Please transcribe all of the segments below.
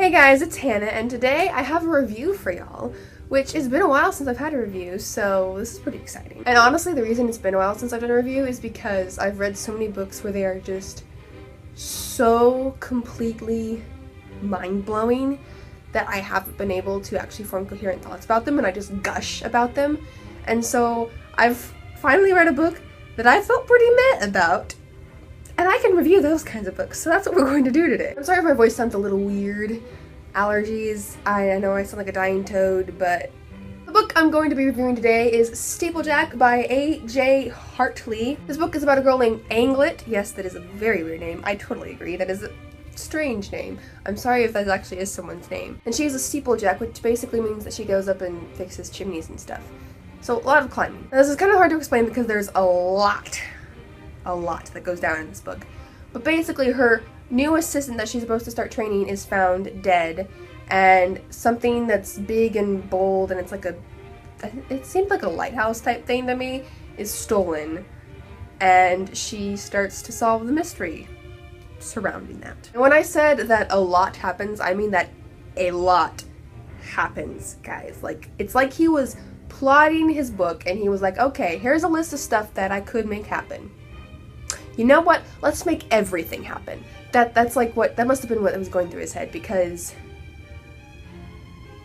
Hey guys, it's Hannah, and today I have a review for y'all, which it's been a while since I've had a review, so this is pretty exciting. And honestly, the reason it's been a while since I've done a review is because I've read so many books where they are just so completely mind-blowing that I haven't been able to actually form coherent thoughts about them, and I just gush about them. And so I've finally read a book that I felt pretty meh about, and I can review those kinds of books, so that's what we're going to do today. I'm sorry if my voice sounds a little weird. Allergies. I know I sound like a dying toad, but the book I'm going to be reviewing today is Steeplejack by A.J. Hartley. This book is about a girl named Anglet. Yes, that is a very weird name. I totally agree. That is a strange name. I'm sorry if that actually is someone's name. And she is a steeplejack, which basically means that she goes up and fixes chimneys and stuff. So a lot of climbing. Now, this is kind of hard to explain because there's a lot that goes down in this book. But basically her new assistant that she's supposed to start training is found dead, and something that's big and bold and it's like it seemed like a lighthouse type thing to me is stolen, and she starts to solve the mystery surrounding that. And when I said that a lot happens, I mean that a lot happens, guys. Like, it's like he was plotting his book and he was like, okay, here's a list of stuff that I could make happen. You know what? Let's make everything happen. That must have been what was going through his head, because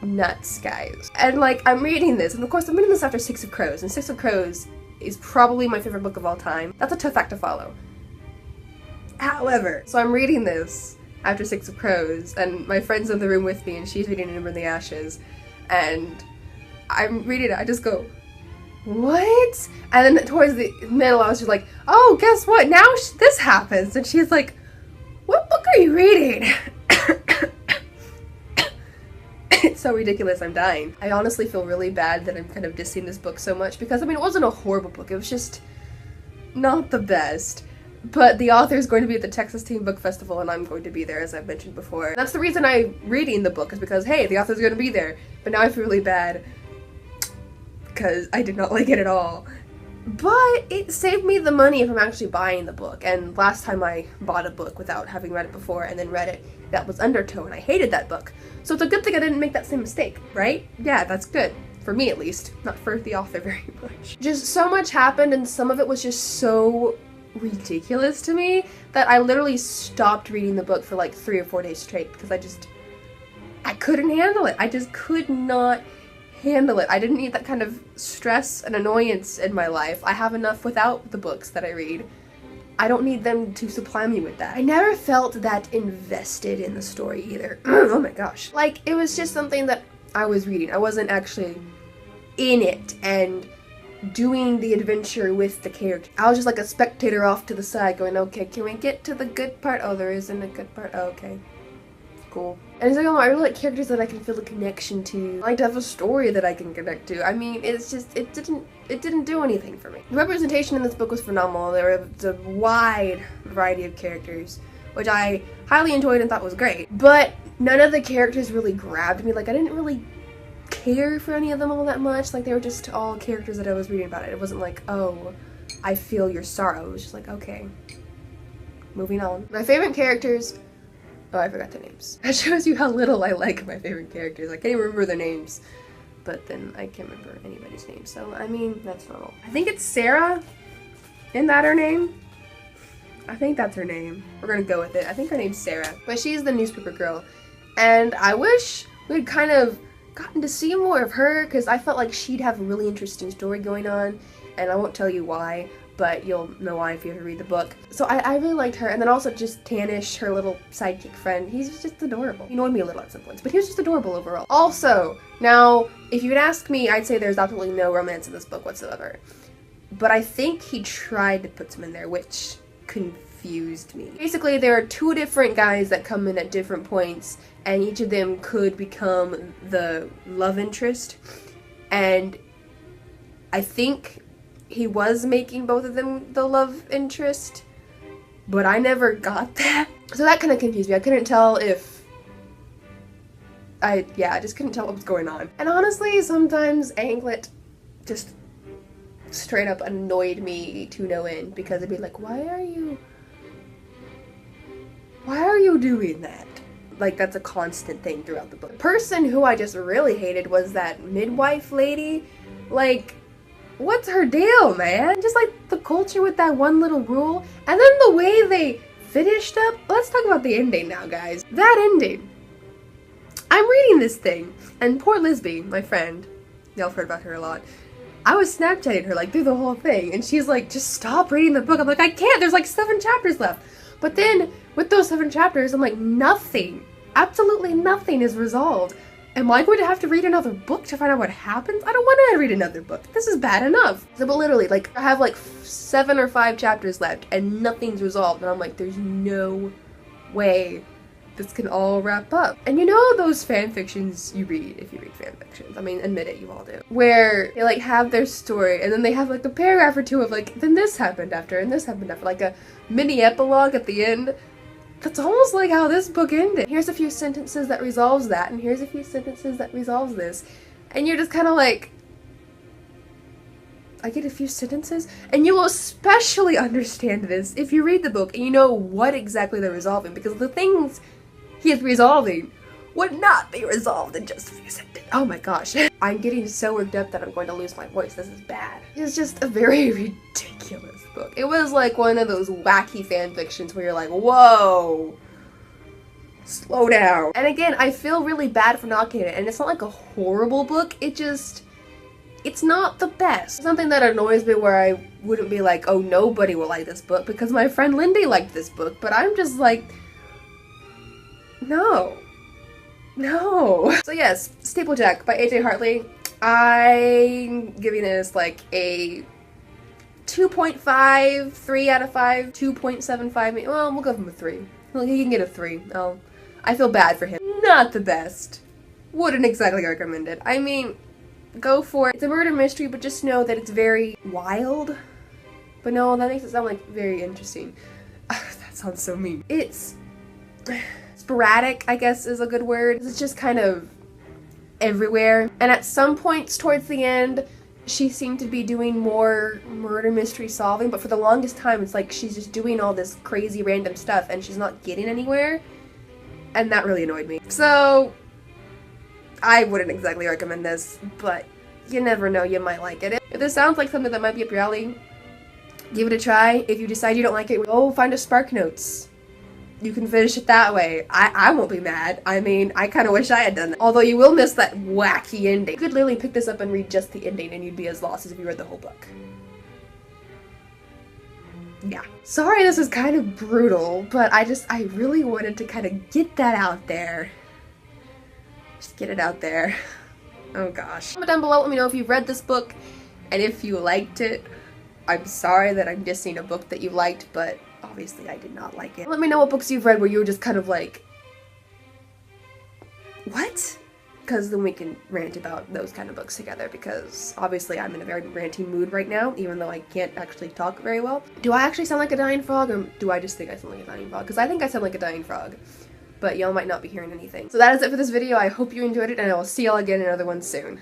nuts, guys. And like, I'm reading this, and of course I'm reading this after Six of Crows, and Six of Crows is probably my favorite book of all time. That's a tough act to follow. However, so I'm reading this after Six of Crows, and my friend's in the room with me, and she's reading Ember in the Ashes, and I'm reading it, I just go, what? And then towards the middle I was just like, oh, guess what? Now this happens. And she's like, what book are you reading? It's so ridiculous, I'm dying. I honestly feel really bad that I'm kind of dissing this book so much, because I mean, it wasn't a horrible book, it was just not the best. But the author is going to be at the Texas Teen Book Festival, and I'm going to be there, as I've mentioned before. And that's the reason I'm reading the book, is because, hey, the author's going to be there. But now I feel really bad because I did not like it at all. But it saved me the money if I'm actually buying the book. And last time I bought a book without having read it before and then read it, that was Undertow, and I hated that book. So it's a good thing I didn't make that same mistake, right? Yeah, that's good. For me, at least. Not for the author very much. Just so much happened, and some of it was just so ridiculous to me that I literally stopped reading the book for like 3 or 4 days straight, because I couldn't handle it. I just could not handle it. I didn't need that kind of stress and annoyance in my life. I have enough without the books that I read. I don't need them to supply me with that. I never felt that invested in the story either. Oh my gosh. Like, it was just something that I was reading. I wasn't actually in it and doing the adventure with the character. I was just like a spectator off to the side going, okay, can we get to the good part? Oh, there isn't a good part. Oh, okay. Cool. And it's like, oh, I really like characters that I can feel a connection to. I like to have a story that I can connect to. I mean, it's just, it didn't do anything for me. The representation in this book was phenomenal. There was a wide variety of characters, which I highly enjoyed and thought was great. But none of the characters really grabbed me. Like, I didn't really care for any of them all that much. Like, they were just all characters that I was reading about. It wasn't like, oh, I feel your sorrow. It was just like, okay, moving on. My favorite characters, oh, I forgot their names. That shows you how little I like my favorite characters. I can't even remember their names, but then I can't remember anybody's name, so I mean, that's normal. I think it's Sarah. Isn't that her name? I think that's her name. We're gonna go with it. I think her name's Sarah, but she's the newspaper girl, and I wish we'd kind of gotten to see more of her, because I felt like she'd have a really interesting story going on, and I won't tell you why, but you'll know why if you ever read the book. So I really liked her, and then also just Tanish, her little sidekick friend. He's just adorable. He annoyed me a little at some points, but he was just adorable overall. Also, now, if you would ask me, I'd say there's absolutely no romance in this book whatsoever. But I think he tried to put some in there, which confused me. Basically, there are 2 different guys that come in at different points, and each of them could become the love interest. And I think he was making both of them the love interest, but I never got that. So that kind of confused me. I couldn't tell if I just couldn't tell what was going on. And honestly, sometimes Anglet just straight up annoyed me to no end, because I'd be like, why are you doing that? Like, that's a constant thing throughout the book. The person who I just really hated was that midwife lady. Like, what's her deal, man? Just like the culture with that one little rule, and then the way they finished up. Let's talk about the ending now, guys. That ending. I'm reading this thing, and poor Lisby, my friend, y'all have heard about her a lot. I was Snapchatting her, like, through the whole thing, and she's like, just stop reading the book. I'm like, I can't, there's like 7 chapters left. But then, with those 7 chapters, I'm like, nothing, absolutely nothing is resolved. Am I going to have to read another book to find out what happens? I don't want to read another book. This is bad enough. So, but literally, like, I have like 7 or 5 chapters left, and nothing's resolved, and I'm like, there's no way this can all wrap up. And you know those fan fictions you read, if you read fan fictions, I mean, admit it, you all do, where they like have their story and then they have like a paragraph or two of like, then this happened after and this happened after, like a mini epilogue at the end. That's almost like how this book ended. Here's a few sentences that resolves that, and here's a few sentences that resolves this, and you're just kind of like, I get a few sentences, and you will especially understand this if you read the book and you know what exactly they're resolving, because the things he is resolving would not be resolved in just a few sentences. Oh my gosh. I'm getting so worked up that I'm going to lose my voice. This is bad. It's just a very ridiculous book. It was like one of those wacky fan fictions where you're like, whoa, slow down. And again, I feel really bad for knocking it, and it's not like a horrible book, it's not the best. Something that annoys me where I wouldn't be like, oh, nobody will like this book because my friend Lindy liked this book, but I'm just like, no. So yes, Steeplejack by A.J. Hartley. I'm giving this like a 2.5, 3 out of 5, 2.75, well, we'll give him a 3. Well, he can get a 3. Oh, I feel bad for him. Not the best. Wouldn't exactly recommend it. I mean, go for it. It's a murder mystery, but just know that it's very wild. But no, that makes it sound like very interesting. That sounds so mean. It's sporadic, I guess is a good word. It's just kind of everywhere. And at some points towards the end, she seemed to be doing more murder mystery solving, but for the longest time, it's like she's just doing all this crazy random stuff and she's not getting anywhere. And that really annoyed me. So, I wouldn't exactly recommend this, but you never know, you might like it. If this sounds like something that might be up your alley, give it a try. If you decide you don't like it, go find a SparkNotes. You can finish it that way. I won't be mad. I mean, I kind of wish I had done that. Although you will miss that wacky ending. You could literally pick this up and read just the ending and you'd be as lost as if you read the whole book. Yeah. Sorry this is kind of brutal, but I really wanted to kind of get that out there. Just get it out there. Oh gosh. Comment down below, let me know if you've read this book and if you liked it. I'm sorry that I'm dissing a book that you liked, but obviously I did not like it. Let me know what books you've read where you were just kind of like, what? Because then we can rant about those kind of books together, because obviously I'm in a very ranty mood right now, even though I can't actually talk very well. Do I actually sound like a dying frog, or do I just think I sound like a dying frog? Because I think I sound like a dying frog, but y'all might not be hearing anything. So that is it for this video. I hope you enjoyed it, and I will see y'all again in another one soon.